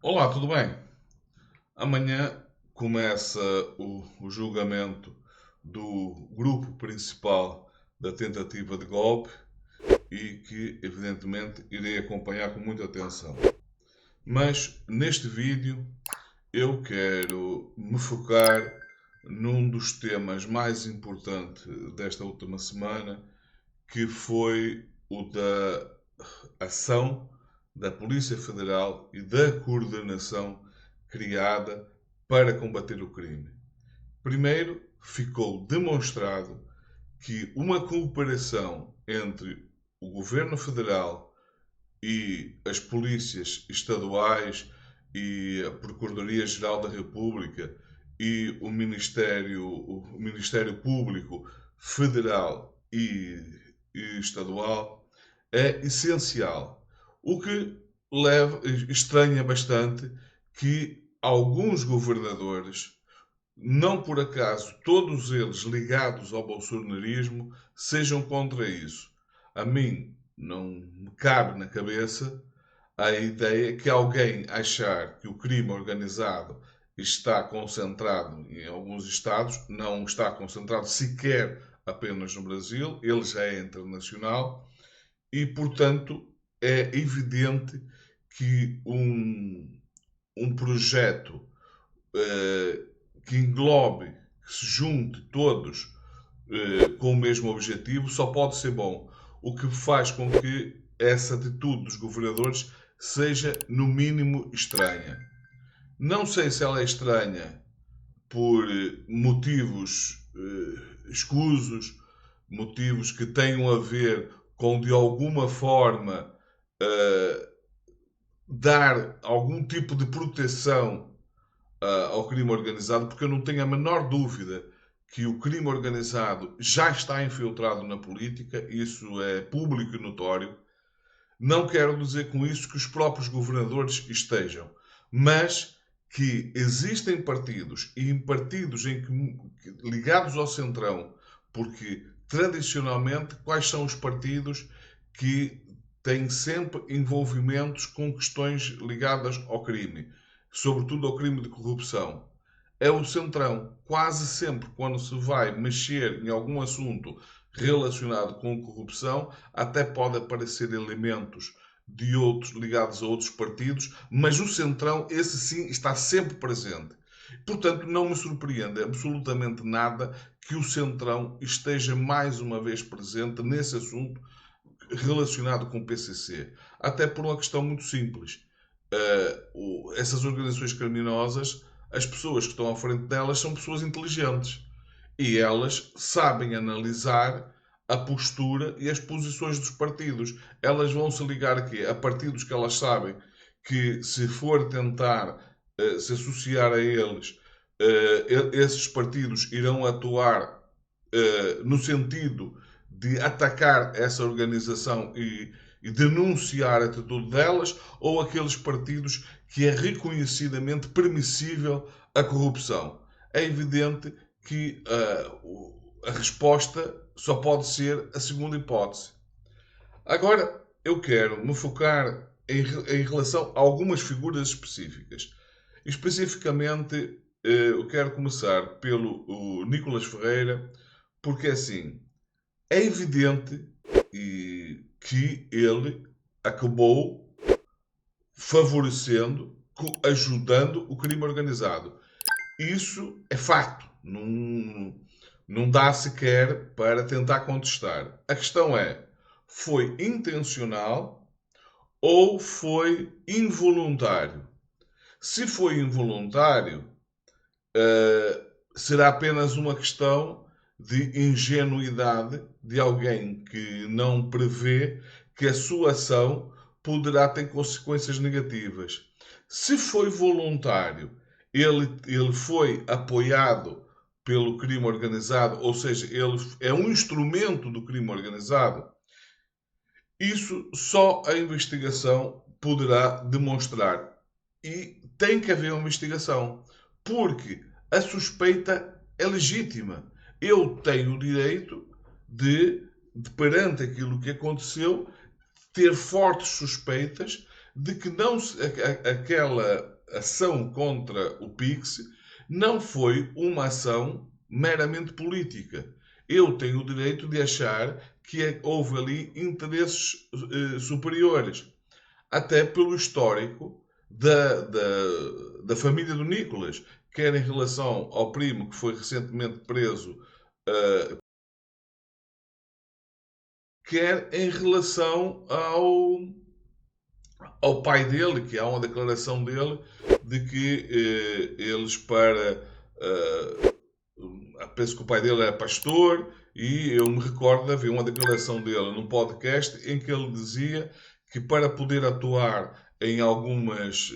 Olá, tudo bem? Amanhã começa o julgamento do grupo principal da tentativa de golpe e que, evidentemente, irei acompanhar com muita atenção. Mas neste vídeo eu quero me focar num dos temas mais importantes desta última semana, que foi o da ação da Polícia Federal e da coordenação criada para combater o crime. Primeiro, ficou demonstrado que uma cooperação entre o Governo Federal e as polícias estaduais e a Procuradoria-Geral da República e o Ministério Público Federal e Estadual é essencial. O que estranha bastante que alguns governadores, não por acaso todos eles ligados ao bolsonarismo, sejam contra isso. A mim não me cabe na cabeça a ideia que alguém achar que o crime organizado está concentrado em alguns estados, não está concentrado sequer apenas no Brasil, ele já é internacional e, portanto, é evidente que um projeto eh, que englobe, que se junte todos com o mesmo objetivo, só pode ser bom. O que faz com que essa atitude dos governadores seja, no mínimo, estranha. Não sei se ela é estranha por motivos escusos, motivos que tenham a ver com, de alguma forma, eh, dar algum tipo de proteção ao crime organizado, porque eu não tenho a menor dúvida que o crime organizado já está infiltrado na política, isso é público e notório. Não quero dizer com isso que os próprios governadores estejam, mas que existem partidos e partidos ligados ao centrão, porque tradicionalmente quais são os partidos que têm sempre envolvimentos com questões ligadas ao crime, sobretudo ao crime de corrupção? É o centrão. Quase sempre, quando se vai mexer em algum assunto relacionado com corrupção, até pode aparecer elementos de outros ligados a outros partidos, mas o centrão, esse sim, está sempre presente. Portanto, não me surpreende absolutamente nada que o centrão esteja mais uma vez presente nesse assunto relacionado com o PCC. Até por uma questão muito simples. Essas organizações criminosas, as pessoas que estão à frente delas são pessoas inteligentes e elas sabem analisar a postura e as posições dos partidos. Elas vão se ligar aqui a partidos que elas sabem que, se for tentar se associar a eles, esses partidos irão atuar no sentido de atacar essa organização e denunciar a atitude delas, ou aqueles partidos que é reconhecidamente permissível a corrupção. É evidente que a resposta só pode ser a segunda hipótese. Agora, eu quero me focar em relação a algumas figuras específicas. Especificamente, eu quero começar pelo o Nicolas Ferreira, porque assim, é evidente que ele acabou favorecendo, ajudando o crime organizado. Isso é facto. Não dá sequer para tentar contestar. A questão é, foi intencional ou foi involuntário? Se foi involuntário, será apenas uma questão de ingenuidade de alguém que não prevê que a sua ação poderá ter consequências negativas. Se foi voluntário, ele foi apoiado pelo crime organizado, ou seja, ele é um instrumento do crime organizado, isso só a investigação poderá demonstrar. E tem que haver uma investigação, porque a suspeita é legítima. Eu tenho o direito de perante aquilo que aconteceu, ter fortes suspeitas de que não aquela ação contra o PIX não foi uma ação meramente política. Eu tenho o direito de achar que houve ali interesses superiores, até pelo histórico da família do Nicolas, quer em relação ao primo que foi recentemente preso, quer em relação ao pai dele, que há uma declaração dele de que eles penso que o pai dele era pastor, e eu me recordo de haver uma declaração dele num podcast em que ele dizia que para poder atuar em algumas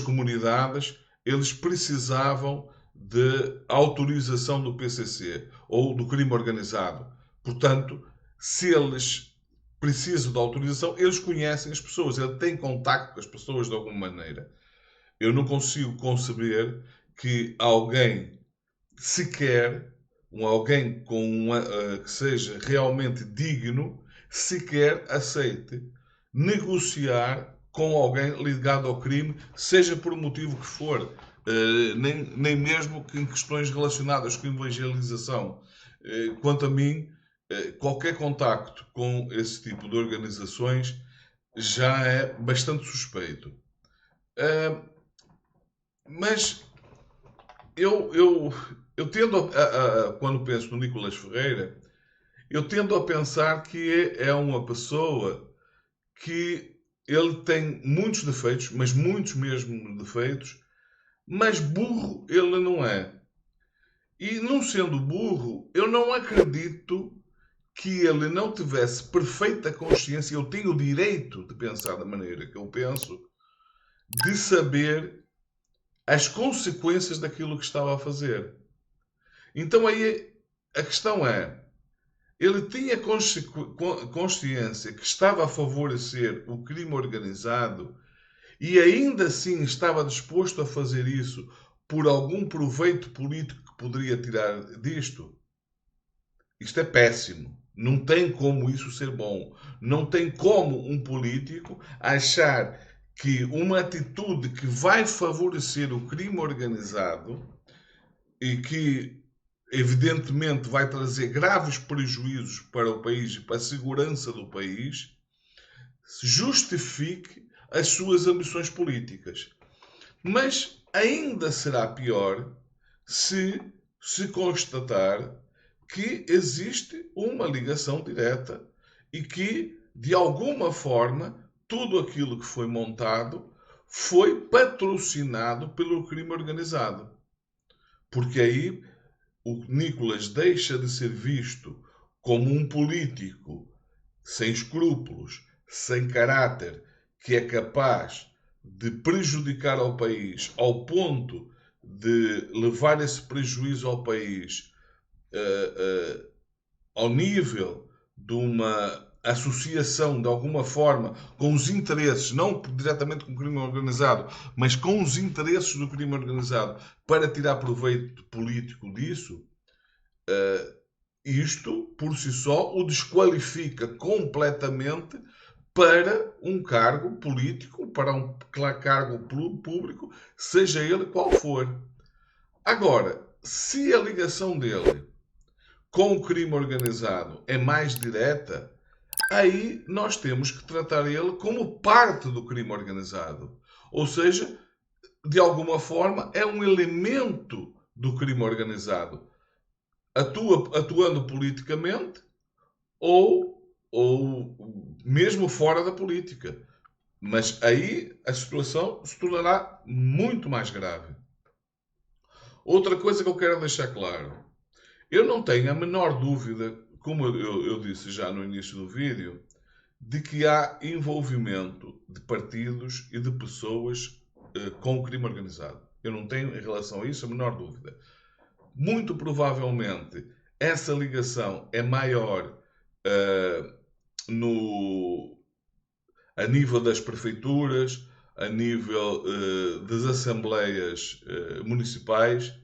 comunidades, eles precisavam de autorização do PCC ou do crime organizado. Portanto, se eles precisam de autorização, eles conhecem as pessoas, ele tem contacto com as pessoas de alguma maneira. Eu não consigo conceber que alguém sequer, alguém que seja realmente digno, sequer aceite negociar com alguém ligado ao crime, seja por um motivo que for, nem mesmo em questões relacionadas com evangelização. Quanto a mim, qualquer contacto com esse tipo de organizações já é bastante suspeito. Mas eu tendo quando penso no Nicolas Ferreira, eu tendo a pensar que é uma pessoa que ele tem muitos defeitos, mas muitos mesmo defeitos, mas burro ele não é. E não sendo burro, eu não acredito que ele não tivesse perfeita consciência, eu tenho o direito de pensar da maneira que eu penso, de saber as consequências daquilo que estava a fazer. Então aí a questão é, ele tinha consciência que estava a favorecer o crime organizado e ainda assim estava disposto a fazer isso por algum proveito político que poderia tirar disto? Isto é péssimo. Não tem como isso ser bom. Não tem como um político achar que uma atitude que vai favorecer o crime organizado e que evidentemente vai trazer graves prejuízos para o país e para a segurança do país, justifique as suas ambições políticas. Mas ainda será pior se constatar que existe uma ligação direta e que, de alguma forma, tudo aquilo que foi montado foi patrocinado pelo crime organizado. Porque aí o Nicolas deixa de ser visto como um político sem escrúpulos, sem caráter, que é capaz de prejudicar ao país ao ponto de levar esse prejuízo ao país ao nível de uma associação de alguma forma com os interesses, não diretamente com o crime organizado, mas com os interesses do crime organizado para tirar proveito político disso, isto por si só o desqualifica completamente para um cargo político, para um cargo público, seja ele qual for. Agora, se a ligação dele com o crime organizado é mais direta, aí nós temos que tratar ele como parte do crime organizado. Ou seja, de alguma forma é um elemento do crime organizado, atuando politicamente ou mesmo fora da política. Mas aí a situação se tornará muito mais grave. Outra coisa que eu quero deixar claro: eu não tenho a menor dúvida, como eu disse já no início do vídeo, de que há envolvimento de partidos e de pessoas com o crime organizado. Eu não tenho em relação a isso a menor dúvida. Muito provavelmente essa ligação é maior no, a nível das prefeituras, a nível das assembleias municipais,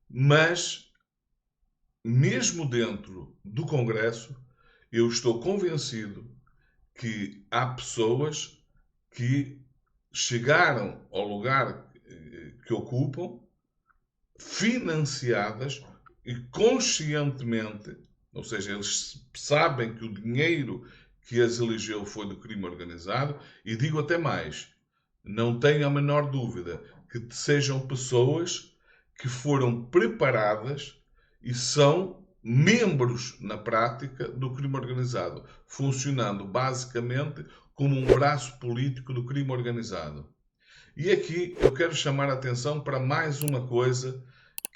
mas mesmo dentro do Congresso, eu estou convencido que há pessoas que chegaram ao lugar que ocupam financiadas e conscientemente, ou seja, eles sabem que o dinheiro que as elegeu foi do crime organizado, e digo até mais, não tenho a menor dúvida que sejam pessoas que foram preparadas e são membros na prática do crime organizado, funcionando basicamente como um braço político do crime organizado. E aqui eu quero chamar a atenção para mais uma coisa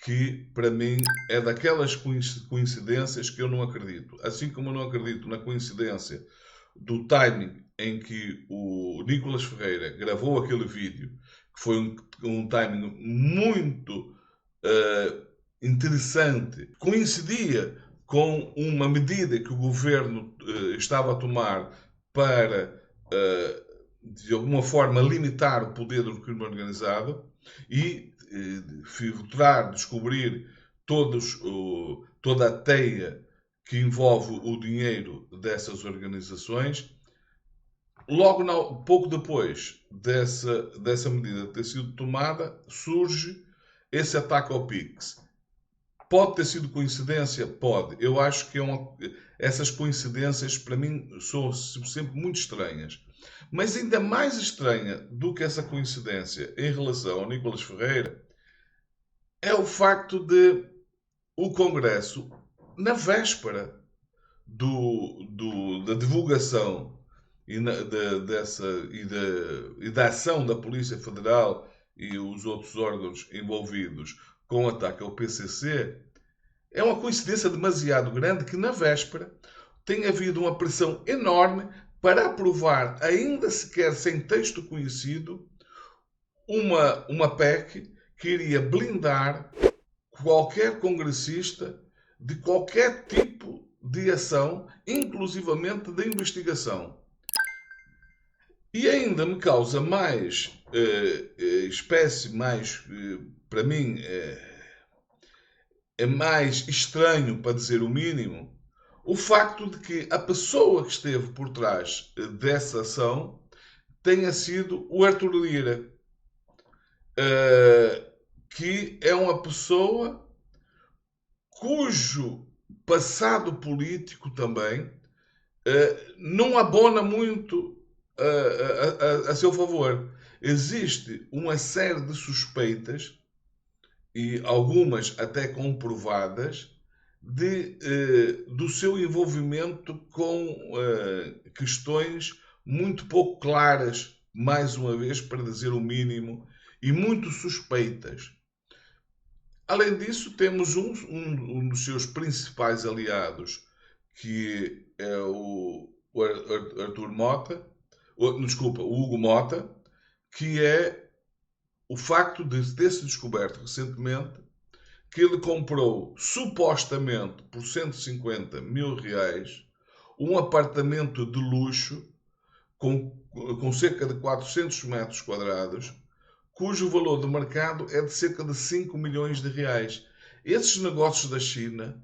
que, para mim, é daquelas coincidências que eu não acredito. Assim como eu não acredito na coincidência do timing em que o Nicolas Ferreira gravou aquele vídeo, que foi um timing muito interessante, coincidia com uma medida que o governo estava a tomar para, de alguma forma, limitar o poder do crime organizado e filtrar, descobrir toda a teia que envolve o dinheiro dessas organizações. Logo, pouco depois dessa medida ter sido tomada, surge esse ataque ao PIX. Pode ter sido coincidência? Pode. Eu acho que essas coincidências, para mim, são sempre muito estranhas. Mas ainda mais estranha do que essa coincidência em relação ao Nicolas Ferreira é o facto de o Congresso, na véspera da divulgação e da ação da Polícia Federal e os outros órgãos envolvidos com o ataque ao PCC, é uma coincidência demasiado grande que na véspera tem havido uma pressão enorme para aprovar, ainda sequer sem texto conhecido, uma PEC que iria blindar qualquer congressista de qualquer tipo de ação, inclusivamente de investigação. E ainda me causa mais para mim, é mais estranho, para dizer o mínimo, o facto de que a pessoa que esteve por trás dessa ação tenha sido o Arthur Lira, que é uma pessoa cujo passado político também não abona muito a seu favor. Existe uma série de suspeitas, e algumas até comprovadas, do seu envolvimento com questões muito pouco claras, mais uma vez, para dizer o mínimo, e muito suspeitas. Além disso, temos um dos seus principais aliados, que é o Arthur Mota, desculpa, o Hugo Mota, que é o facto de ter-se descoberto recentemente que ele comprou, supostamente por 150 mil reais, um apartamento de luxo com cerca de 400 metros quadrados, cujo valor de mercado é de cerca de 5 milhões de reais. Esses negócios da China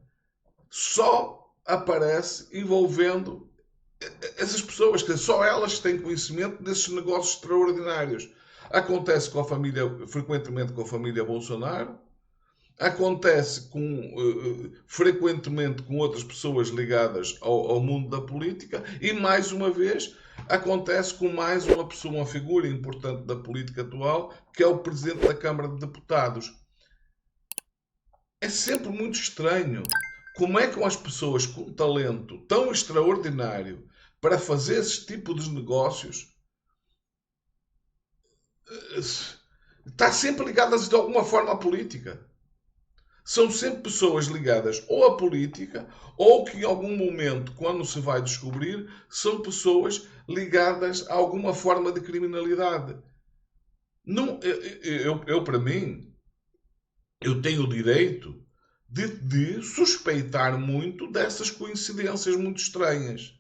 só aparecem envolvendo essas pessoas, que só elas têm conhecimento desses negócios extraordinários. Acontece frequentemente com a família Bolsonaro, acontece frequentemente com outras pessoas ligadas ao mundo da política e, mais uma vez, acontece com mais uma pessoa, uma figura importante da política atual, que é o Presidente da Câmara de Deputados. É sempre muito estranho como é que as pessoas com talento tão extraordinário para fazer esse tipo de negócios está sempre ligadas de alguma forma à política. São sempre pessoas ligadas ou à política, ou que em algum momento, quando se vai descobrir, são pessoas ligadas a alguma forma de criminalidade. Não, para mim, eu tenho o direito de suspeitar muito dessas coincidências muito estranhas.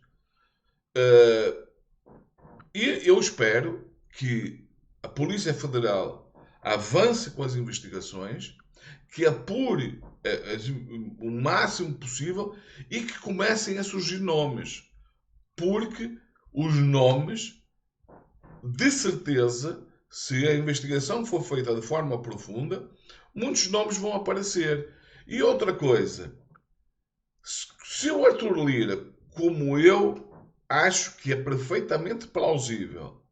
E eu espero que a Polícia Federal avance com as investigações, que apure o máximo possível e que comecem a surgir nomes. Porque os nomes, de certeza, se a investigação for feita de forma profunda, muitos nomes vão aparecer. E outra coisa, se o Arthur Lira, como eu acho que é perfeitamente plausível,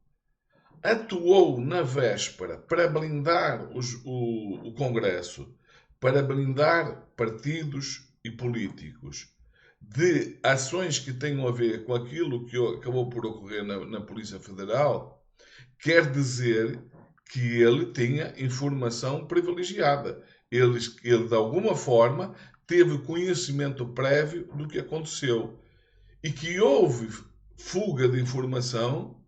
atuou na véspera para blindar o Congresso, para blindar partidos e políticos de ações que tenham a ver com aquilo que acabou por ocorrer na Polícia Federal, quer dizer que ele tinha informação privilegiada. Ele, de alguma forma, teve conhecimento prévio do que aconteceu. E que houve fuga de informação,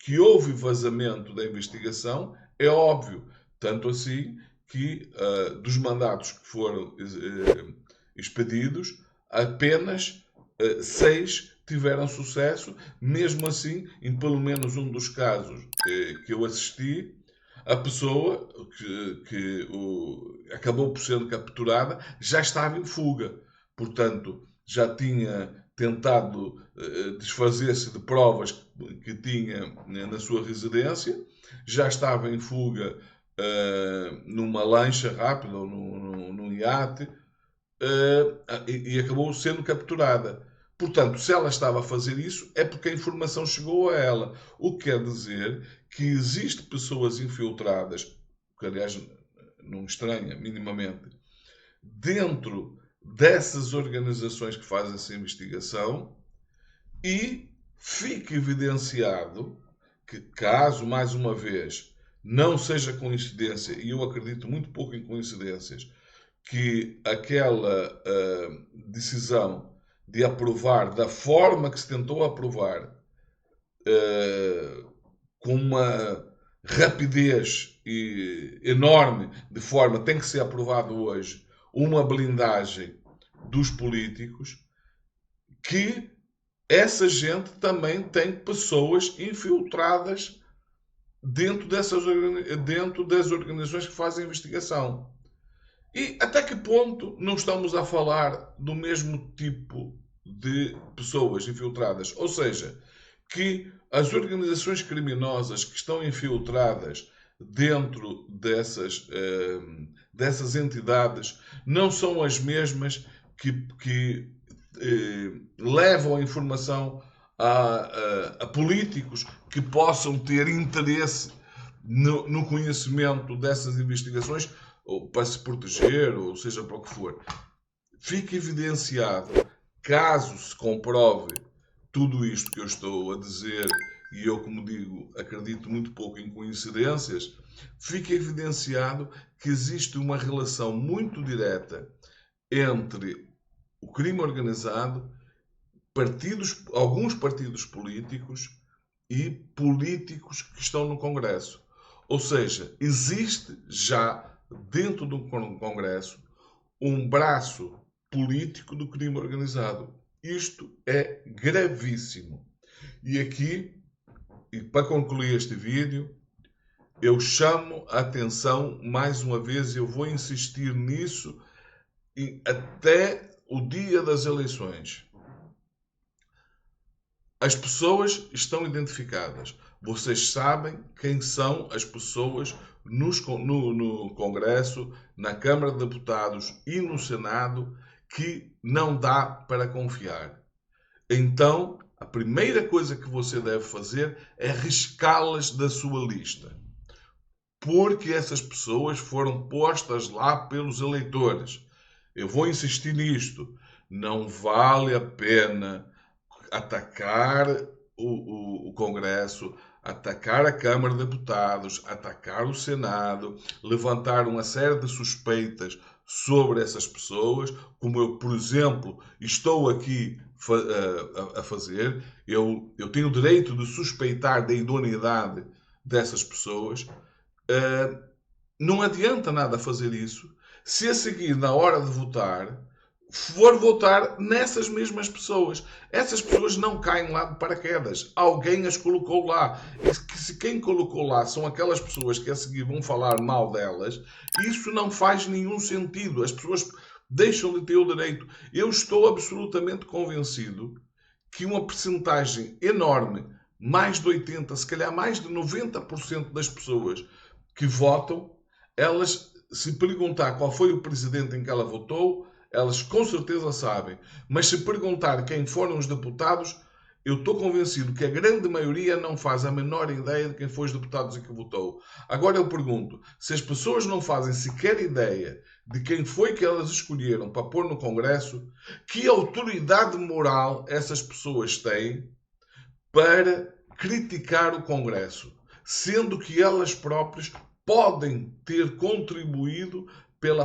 que houve vazamento da investigação, é óbvio. Tanto assim que dos mandatos que foram expedidos, apenas 6 tiveram sucesso. Mesmo assim, em pelo menos um dos casos que eu assisti, a pessoa que acabou por ser capturada já estava em fuga. Portanto, já tinha tentado desfazer-se de provas que tinha na sua residência, já estava em fuga numa lancha rápida ou num iate, e acabou sendo capturada. Portanto, se ela estava a fazer isso, é porque a informação chegou a ela. O que quer dizer que existem pessoas infiltradas, que aliás não estranha minimamente, dentro dessas organizações que fazem essa investigação, e fica evidenciado que, caso, mais uma vez, não seja coincidência, e eu acredito muito pouco em coincidências, que aquela decisão de aprovar da forma que se tentou aprovar, com uma rapidez enorme, de forma tem que ser aprovado hoje, uma blindagem dos políticos, que essa gente também tem pessoas infiltradas dentro das organizações que fazem investigação. E até que ponto não estamos a falar do mesmo tipo de pessoas infiltradas? Ou seja, que as organizações criminosas que estão infiltradas dentro dessas entidades não são as mesmas que levam a informação a políticos que possam ter interesse no conhecimento dessas investigações, ou para se proteger, ou seja para o que for. Fica evidenciado, caso se comprove tudo isto que eu estou a dizer, e eu, como digo, acredito muito pouco em coincidências, fica evidenciado que existe uma relação muito direta entre o crime organizado, alguns partidos políticos e políticos que estão no Congresso. Ou seja, existe já dentro do Congresso um braço político do crime organizado. Isto é gravíssimo. E aqui, e para concluir este vídeo, eu chamo a atenção mais uma vez, eu vou insistir nisso até o dia das eleições. As pessoas estão identificadas. Vocês sabem quem são as pessoas no Congresso, na Câmara de Deputados e no Senado que não dá para confiar. Então, a primeira coisa que você deve fazer é riscá-las da sua lista. Porque essas pessoas foram postas lá pelos eleitores. Eu vou insistir nisto. Não vale a pena atacar o Congresso, atacar a Câmara de Deputados, atacar o Senado, levantar uma série de suspeitas sobre essas pessoas, como eu, por exemplo, estou aqui a fazer. Eu tenho o direito de suspeitar da idoneidade dessas pessoas. Não adianta nada fazer isso se a seguir, na hora de votar, for votar nessas mesmas pessoas. Essas pessoas não caem lá de paraquedas. Alguém as colocou lá. E se quem colocou lá são aquelas pessoas que a seguir vão falar mal delas, isso não faz nenhum sentido. As pessoas deixam de ter o direito. Eu estou absolutamente convencido que uma percentagem enorme, mais de 80%, se calhar mais de 90% das pessoas que votam, elas, se perguntar qual foi o presidente em que ela votou, elas com certeza sabem. Mas se perguntar quem foram os deputados, eu estou convencido que a grande maioria não faz a menor ideia de quem foi os deputados em que votou. Agora eu pergunto, se as pessoas não fazem sequer ideia de quem foi que elas escolheram para pôr no Congresso, que autoridade moral essas pessoas têm para criticar o Congresso, sendo que elas próprias podem ter contribuído para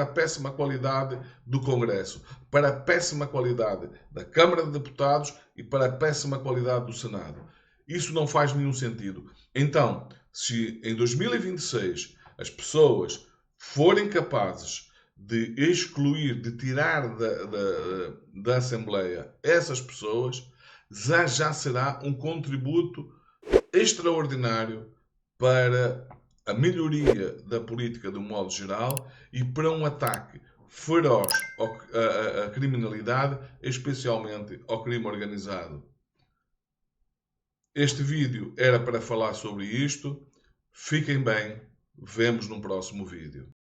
a péssima qualidade do Congresso, para a péssima qualidade da Câmara de Deputados e para a péssima qualidade do Senado. Isso não faz nenhum sentido. Então, se em 2026 as pessoas forem capazes de excluir, de tirar da Assembleia essas pessoas, já será um contributo extraordinário para a melhoria da política de um modo geral e para um ataque feroz à criminalidade, especialmente ao crime organizado. Este vídeo era para falar sobre isto. Fiquem bem. Vemos no próximo vídeo.